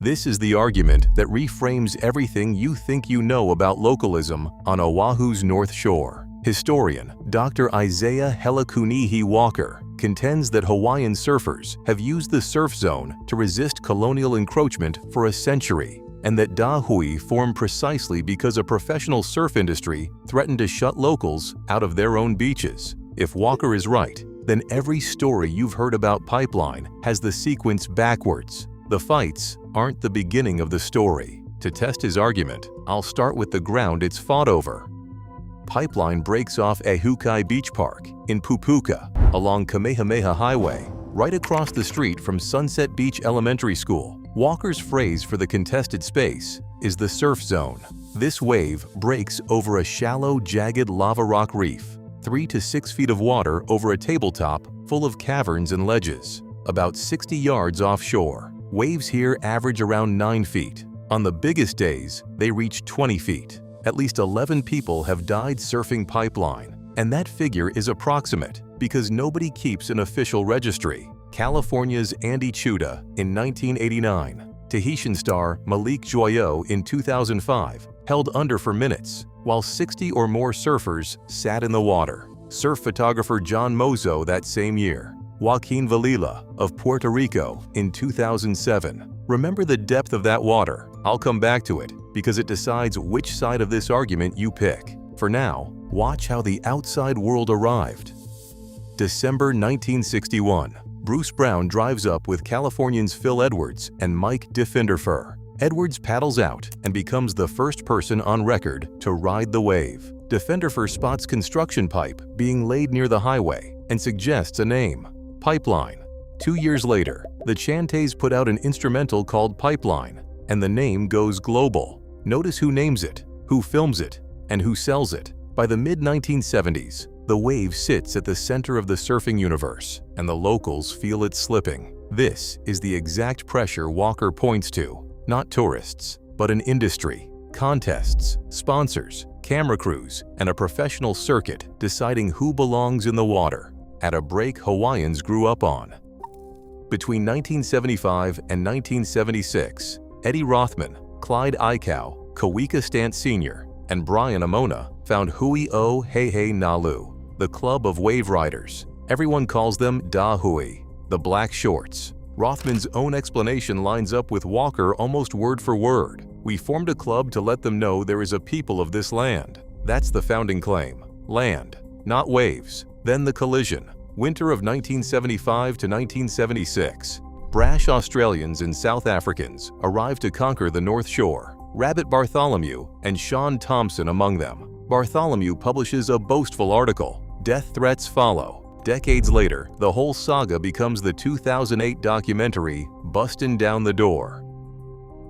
This is the argument that reframes everything you think you know about localism on Oahu's North Shore. Historian Dr. Isaiah Helekunihi Walker contends that Hawaiian surfers have used the surf zone to resist colonial encroachment for a century, and that Dahooi formed precisely because a professional surf industry threatened to shut locals out of their own beaches. If Walker is right, then every story you've heard about Pipeline has the sequence backwards. The fights aren't the beginning of the story. To test his argument, I'll start with the ground it's fought over. Pipeline breaks off Ehukai Beach Park in Pupuka along Kamehameha Highway, right across the street from Sunset Beach Elementary School. Walker's phrase for the contested space is the surf zone. This wave breaks over a shallow, jagged lava rock reef, 3 to 6 feet of water over a tabletop full of caverns and ledges, about 60 yards offshore. Waves here average around 9 feet. On the biggest days, they reach 20 feet. At least 11 people have died surfing Pipeline, and that figure is approximate because nobody keeps an official registry. California's Andy Chuda in 1989, Tahitian star Malik Joyo in 2005 held under for minutes, while 60 or more surfers sat in the water. Surf photographer John Mozo that same year, Joaquin Valila of Puerto Rico in 2007. Remember the depth of that water. I'll come back to it because it decides which side of this argument you pick. For now, watch how the outside world arrived. December 1961. Bruce Brown drives up with Californians Phil Edwards and Mike Diffenderfer. Edwards paddles out and becomes the first person on record to ride the wave. Diffenderfer spots construction pipe being laid near the highway and suggests a name, Pipeline. 2 years later, the Chantays put out an instrumental called Pipeline, and the name goes global. Notice who names it, who films it, and who sells it. By the mid-1970s, the wave sits at the center of the surfing universe, and the locals feel it slipping. This is the exact pressure Walker points to. Not tourists, but an industry, contests, sponsors, camera crews, and a professional circuit deciding who belongs in the water, at a break Hawaiians grew up on. Between 1975 and 1976, Eddie Rothman, Clyde Aikau, Kawika Stant Sr., and Brian Amona found Hui O He'e Nalu, the club of wave riders. Everyone calls them Dahooi, the black shorts. Rothman's own explanation lines up with Walker almost word for word. We formed a club to let them know there is a people of this land. That's the founding claim. Land, not waves. Then the collision. Winter of 1975 to 1976. Brash Australians and South Africans arrived to conquer the North Shore. Rabbit Bartholomew and Sean Thompson among them. Bartholomew publishes a boastful article. Death threats follow. Decades later, the whole saga becomes the 2008 documentary Bustin' Down the Door.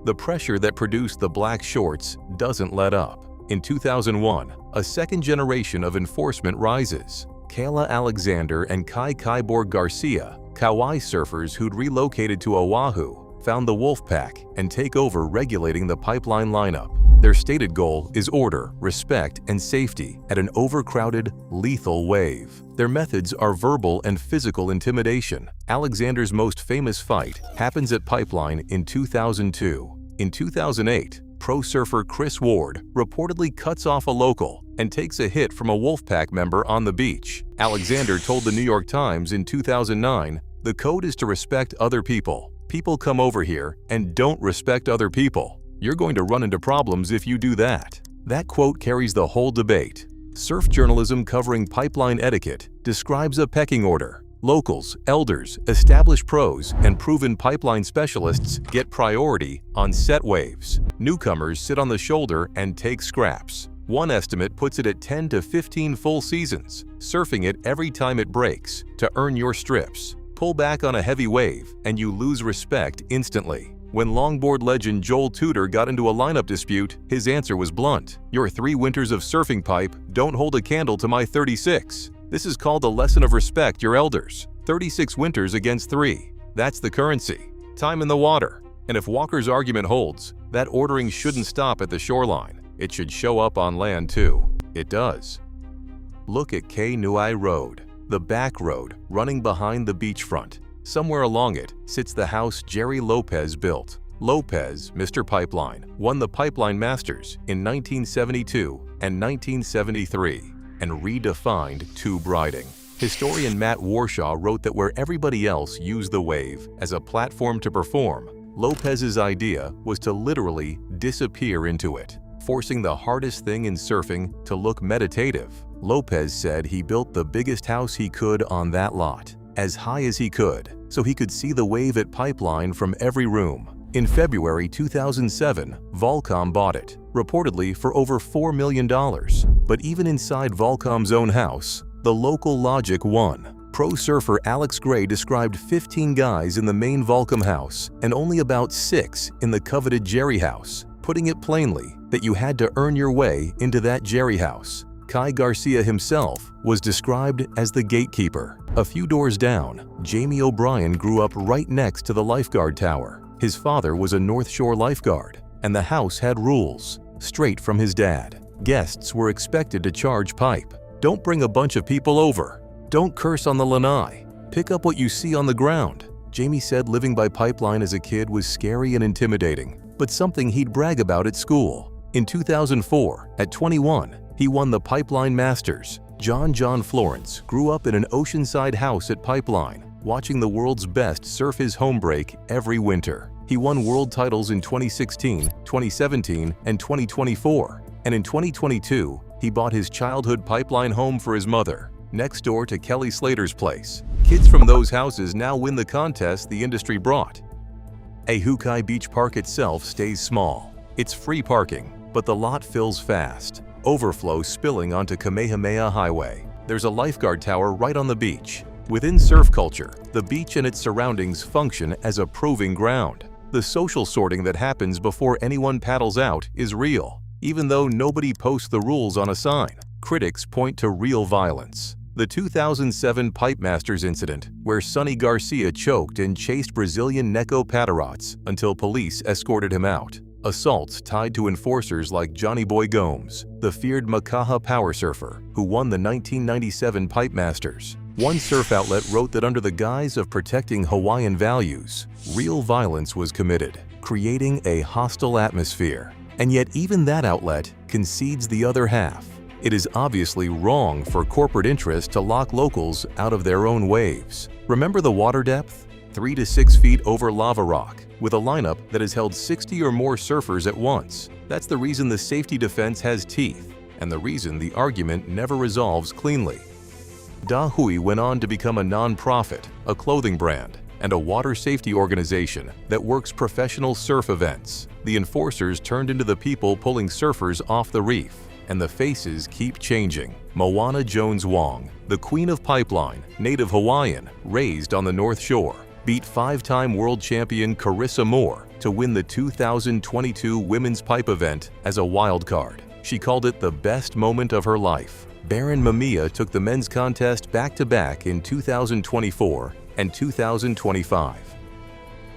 The pressure that produced the black shorts doesn't let up. In 2001, a second generation of enforcement rises. Kayla Alexander and Kai Kyborg Garcia, Kauai surfers who'd relocated to Oahu, found the Wolfpak and take over regulating the pipeline lineup. Their stated goal is order, respect, and safety at an overcrowded, lethal wave. Their methods are verbal and physical intimidation. Alexander's most famous fight happens at Pipeline in 2002. In 2008, pro surfer Chris Ward reportedly cuts off a local and takes a hit from a Wolfpak member on the beach. Alexander told the New York Times in 2009, "The code is to respect other people. People come over here and don't respect other people. You're going to run into problems if you do that." That quote carries the whole debate. Surf journalism covering pipeline etiquette describes a pecking order. Locals, elders, established pros, and proven pipeline specialists get priority on set waves. Newcomers sit on the shoulder and take scraps. One estimate puts it at 10 to 15 full seasons, surfing it every time it breaks to earn your strips. Pull back on a heavy wave and you lose respect instantly. When longboard legend Joel Tudor got into a lineup dispute, his answer was blunt. "Your 3 winters of surfing pipe don't hold a candle to my 36. This is called a lesson of respect your elders. 36 winters against 3. That's the currency. Time in the water." And if Walker's argument holds, that ordering shouldn't stop at the shoreline. It should show up on land too. It does. Look at Kainui Road, the back road running behind the beachfront. Somewhere along it sits the house Jerry Lopez built. Lopez, Mr. Pipeline, won the Pipeline Masters in 1972 and 1973 and redefined tube riding. Historian Matt Warshaw wrote that where everybody else used the wave as a platform to perform, Lopez's idea was to literally disappear into it, forcing the hardest thing in surfing to look meditative. Lopez said he built the biggest house he could on that lot, as high as he could, so he could see the wave at Pipeline from every room. In February 2007, Volcom bought it, reportedly for over $4 million. But even inside Volcom's own house, the local logic won. Pro surfer Alex Gray described 15 guys in the main Volcom house and only about 6 in the coveted Jerry house, putting it plainly that you had to earn your way into that Jerry house. Kai Garcia himself was described as the gatekeeper. A few doors down, Jamie O'Brien grew up right next to the lifeguard tower. His father was a North Shore lifeguard, and the house had rules, straight from his dad. Guests were expected to charge pipe. Don't bring a bunch of people over. Don't curse on the lanai. Pick up what you see on the ground. Jamie said living by Pipeline as a kid was scary and intimidating, but something he'd brag about at school. In 2004, at 21, he won the Pipeline Masters. John Florence grew up in an oceanside house at Pipeline, watching the world's best surf his home break every winter. He won world titles in 2016, 2017, and 2024. And in 2022, he bought his childhood Pipeline home for his mother, next door to Kelly Slater's place. Kids from those houses now win the contest the industry brought. Ahukai Beach Park itself stays small. It's free parking, but the lot fills fast, overflow spilling onto Kamehameha Highway. There's a lifeguard tower right on the beach. Within surf culture, the beach and its surroundings function as a proving ground. The social sorting that happens before anyone paddles out is real, even though nobody posts the rules on a sign. Critics point to real violence. The 2007 Pipe Masters incident, where Sonny Garcia choked and chased Brazilian Neko Padarots until police escorted him out. Assaults tied to enforcers like Johnny Boy Gomes, the feared Makaha power surfer, who won the 1997 Pipe Masters. One surf outlet wrote that under the guise of protecting Hawaiian values, real violence was committed, creating a hostile atmosphere. And yet even that outlet concedes the other half. It is obviously wrong for corporate interests to lock locals out of their own waves. Remember the water depth? 3 to 6 feet over lava rock, with a lineup that has held 60 or more surfers at once. That's the reason the safety defense has teeth, and the reason the argument never resolves cleanly. Dahooi went on to become a non-profit, a clothing brand, and a water safety organization that works professional surf events. The enforcers turned into the people pulling surfers off the reef, and the faces keep changing. Moana Jones Wong, the Queen of Pipeline, native Hawaiian, raised on the North Shore, beat 5-time world champion Carissa Moore to win the 2022 Women's Pipe event as a wild card. She called it the best moment of her life. Baron Mamiya took the men's contest back-to-back in 2024 and 2025.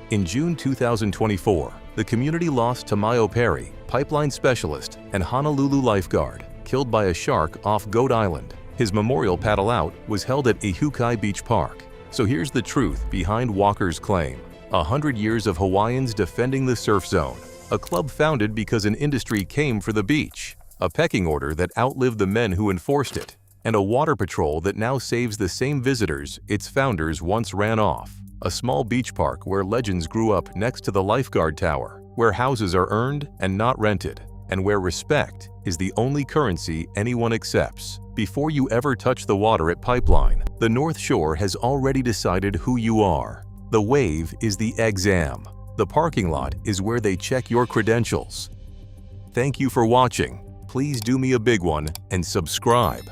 In June 2024, the community lost Tamayo Perry, pipeline specialist and Honolulu lifeguard, killed by a shark off Goat Island. His memorial paddle out was held at Ahukai Beach Park. So here's the truth behind Walker's claim. 100 years of Hawaiians defending the surf zone, a club founded because an industry came for the beach, a pecking order that outlived the men who enforced it, and a water patrol that now saves the same visitors its founders once ran off. A small beach park where legends grew up next to the lifeguard tower, where houses are earned and not rented, and where respect is the only currency anyone accepts. Before you ever touch the water at Pipeline, the North Shore has already decided who you are. The wave is the exam. The parking lot is where they check your credentials. Thank you for watching. Please do me a big one and subscribe.